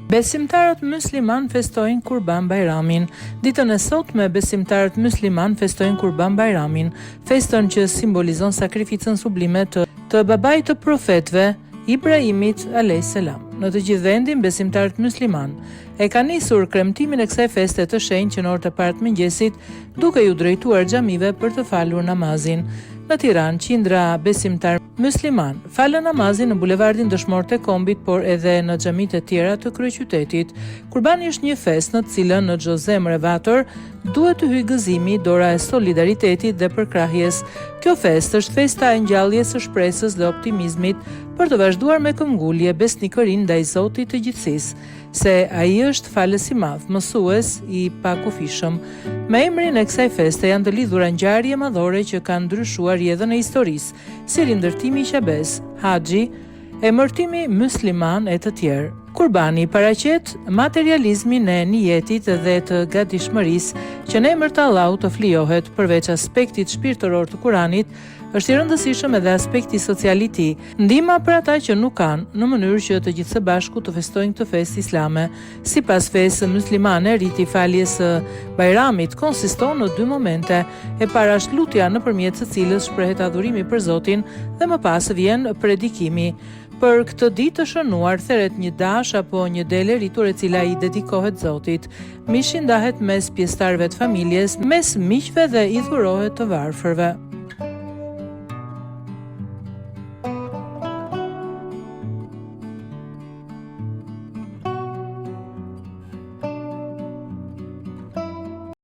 Besimtarët musliman festojnë Kurban Bajramin. Ditën e sotme besimtarët musliman festojnë Kurban Bajramin, feston që simbolizon sakrificën sublime të babait të profetëve Ibrahimit a.s. Në të gjithë vendin, besimtarët musliman e kanë nisur kremtimin e kësaj feste të shenjtë që në orët e parë të mëngjesit, duke ju drejtuar xhamive për të falur namazin. Në Tiranë, qindra besimtar musliman falën namazin në bulevardin Dëshmorët e Kombit, por edhe në xhamitë e tjera të kryeqytetit. Kurbani është një festë në të cilën në çdo zemër e vatur duhet të hyjë gëzimi, dora e solidaritetit dhe përkrahjes. Kjo festë është festa e ngjalljes së shpresës dhe optimizmit për të vazhduar me këmbgulje besnikërinë ndaj Zotit të gjithësisë, se ai është falës i madh, mësues i pakufishëm. Me emrin e kësaj feste janë të lidhura ngjarje madhore që kanë ndryshuar jetën e historisë, si rindërtimi i Qebes, haxhi, emërtimi musliman e të tjerë. Kurbani paraqet materializmin e niyetit dhe të gatishmërisë që në emër të Allahut të flijohet. Përveç aspektit shpirtëror të Kuranit, është i rëndësishëm edhe aspekti social i tij, ndihma për ata që nuk kanë, në mënyrë që të gjithë së bashku të festojnë këtë festë islame. Sipas fesë muslimane, riti i faljes së Bajramit konsiston në dy momente. E para është lutja nëpërmjet së cilës shprehet adhurimi për Zotin dhe më pas vjen predikimi. Për këtë ditë të shënuar theret një dash apo një dele rritur e cila i dedikohet Zotit. Mishi ndahet mes pjesëtarëve të familjes, mes miqve dhe i dhurohet të varfërve.